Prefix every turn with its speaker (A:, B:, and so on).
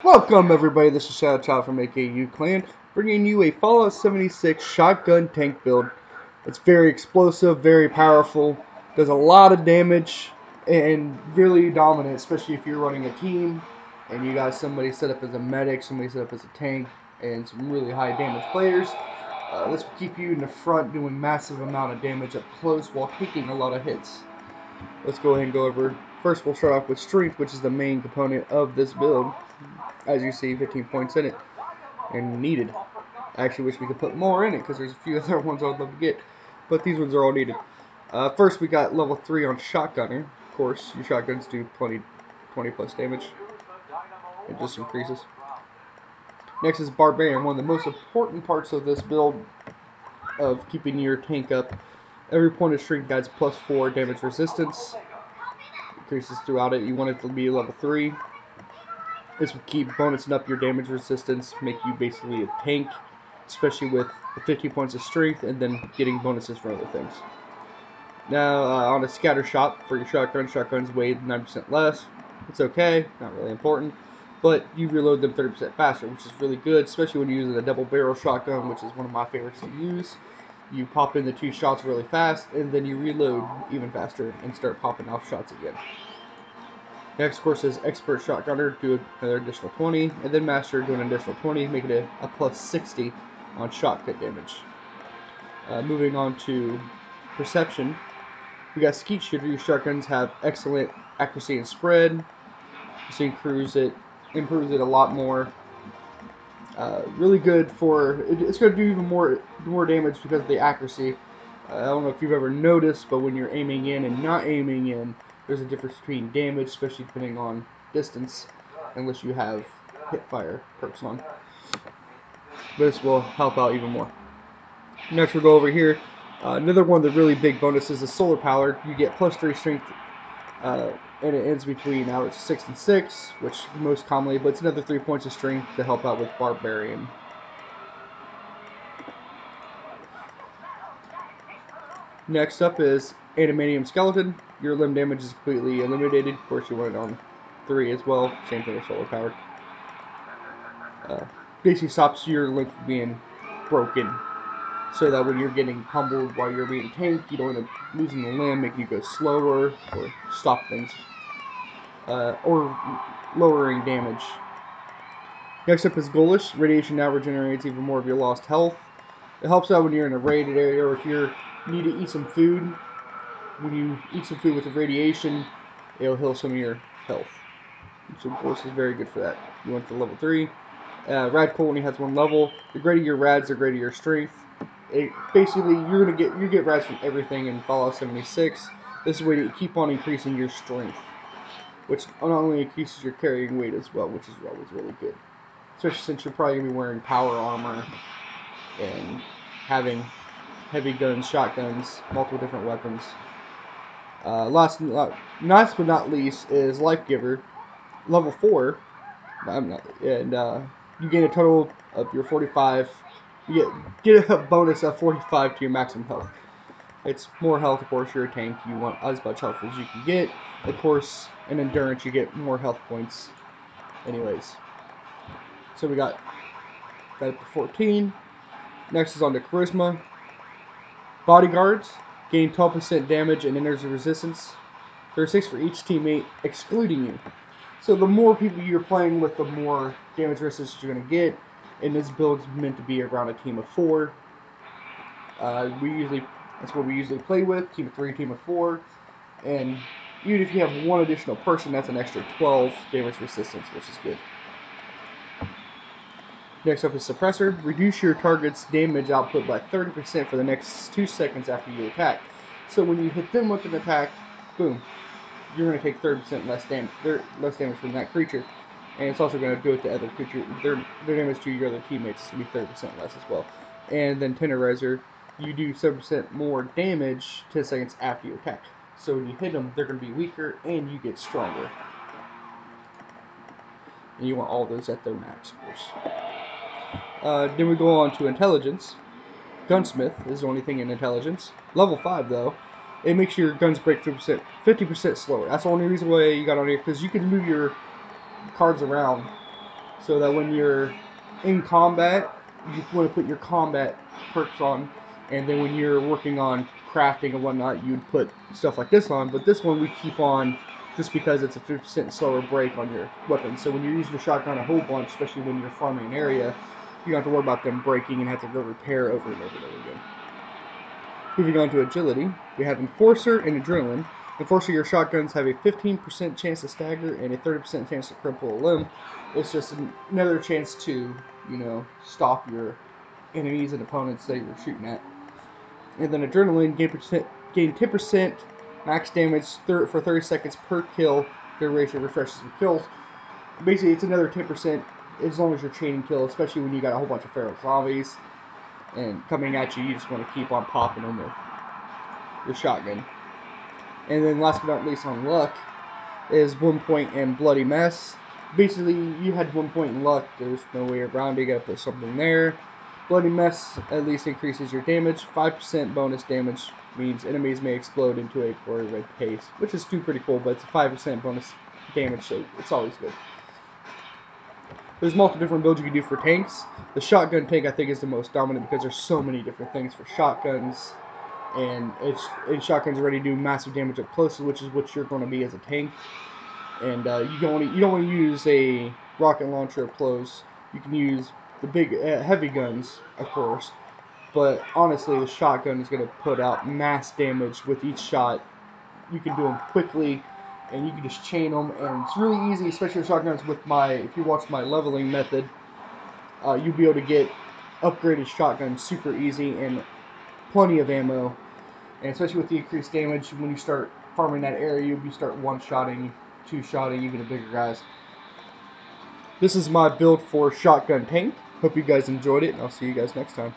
A: Welcome everybody, this is Shadow Child from AKU Clan, bringing you a Fallout 76 shotgun tank build. It's very explosive, very powerful, does a lot of damage, and really dominant, especially if you're running a team, and you got somebody set up as a medic, somebody set up as a tank, and some really high damage players. This will keep you in the front doing massive amount of damage up close while taking a lot of hits. Let's go ahead and go over. First we'll start off with strength, which is the main component of this build. As you see, 15 points in it, and needed. I actually wish we could put more in it, because there's a few other ones I would love to get, but these ones are all needed. First we got level 3 on Shotgunner. Of course, your shotguns do 20 plus damage. It just increases. Next is Barbarian, one of the most important parts of this build of keeping your tank up. Every point of strength adds +4 damage resistance. Increases throughout it. You want it to be level 3. This will keep bonusing up your damage resistance, make you basically a tank, especially with the 50 points of strength, and then getting bonuses for other things. Now, on a scatter shot for your shotgun, shotguns weigh 9% less. It's okay, not really important, but you reload them 30% faster, which is really good, especially when you're using a double barrel shotgun, which is one of my favorites to use. You pop in the 2 shots really fast, and then you reload even faster and start popping off shots again. Next, of course, is Expert Shotgunner, do another additional 20, and then Master, do an additional 20, making it a +60 on shotgun damage. Moving on to Perception, we got Skeet Shooter. Your shotguns have excellent accuracy and spread, so improves it a lot more. Really good for, it's going to do even more damage because of the accuracy. I don't know if you've ever noticed, but when you're aiming in and not aiming in, there's a difference between damage, especially depending on distance, unless you have hip fire perks on. This will help out even more. Next we'll go over here. Another one of the really big bonuses is Solar Power. You get +3 strength, and it ends between average 6 and 6, which most commonly, but it's another 3 points of strength to help out with Barbarian. Next up is Adamantium Skeleton. Your limb damage is completely eliminated. Of course, you want it on 3 as well. Same thing with Solar Power. Basically stops your limb from being broken, so that when you're getting pummeled while you're being tanked, you don't end up losing the limb, making you go slower, or stop things, or lowering damage. Next up is Ghoulish Radiation. Now regenerates even more of your lost health. It helps out when you're in a raided area, or if you need to eat some food. When you eat some food with the radiation, it'll heal some of your health. So of course is very good for that. You went to level 3. Rad only has 1 level. The greater your rads, the greater your strength. Basically, you get rads from everything in Fallout 76. This is a way to keep on increasing your strength, which not only increases your carrying weight as well, which is always really good. Especially since you're probably going to be wearing power armor and having heavy guns, shotguns, multiple different weapons. Last but not least is Lifegiver, level 4, and you gain a total of your 45. You get a bonus of 45 to your maximum health. It's more health, of course. You're a tank. You want as much health as you can get. Of course, in endurance, you get more health points. Anyways, so we got that up to 14. Next is on to Charisma. Bodyguards gain 12% damage and energy resistance. There are 6 for each teammate, excluding you. So the more people you're playing with, the more damage resistance you're going to get. And this build is meant to be around a team of 4. That's what we usually play with, team of 3, team of 4. And even if you have 1 additional person, that's an extra 12 damage resistance, which is good. Next up is Suppressor. Reduce your target's damage output by 30% for the next 2 seconds after you attack. So when you hit them with an attack, boom, you're going to take 30% less damage from that creature. And it's also going to do it to other creatures. Their damage to your other teammates is going to be 30% less as well. And then Tenderizer, you do 7% more damage 10 seconds after you attack. So when you hit them, they're going to be weaker and you get stronger. And you want all those at their max, of course. Then we go on to Intelligence. Gunsmith is the only thing in Intelligence. Level 5, though. It makes your guns break 50% slower. That's the only reason why you got on here, because you can move your cards around so that when you're in combat, you want to put your combat perks on, and then when you're working on crafting and whatnot, you'd put stuff like this on. But this one we keep on just because it's a 50% slower break on your weapon. So when you're using the shotgun a whole bunch, especially when you're farming an area, you don't have to worry about them breaking and have to go repair over and over and over again. Moving on to agility, we have Enforcer and Adrenaline. Enforcer, your shotguns have a 15% chance to stagger and a 30% chance to cripple a limb. It's just another chance to, stop your enemies and opponents that you're shooting at. And then Adrenaline, gain 10% max damage for 30 seconds per kill. Duration refreshes with kills. Basically, it's another 10% as long as you're chaining kills, especially when you got a whole bunch of feral zombies and coming at you. You just want to keep on popping them with your shotgun. And then last but not least on luck is 1 point in Bloody Mess. Basically, you had 1 point in luck. There's no way around it. You gotta put something there. Bloody Mess at least increases your damage. 5% bonus damage means enemies may explode into a glory red paste, which is still pretty cool, but it's a 5% bonus damage, so it's always good. There's multiple different builds you can do for tanks. The shotgun tank, I think, is the most dominant because there's so many different things for shotguns. And shotguns already do massive damage up close, which is what you're going to be as a tank. And you don't want to use a rocket launcher up close. You can use the big heavy guns, of course. But honestly, the shotgun is going to put out mass damage with each shot. You can do them quickly, and you can just chain them, and it's really easy, especially with shotguns. If you watch my leveling method, you'll be able to get upgraded shotguns super easy and plenty of ammo. And especially with the increased damage, when you start farming that area, you start one-shotting, two-shotting, even the bigger guys. This is my build for Shotgun Tank. Hope you guys enjoyed it, and I'll see you guys next time.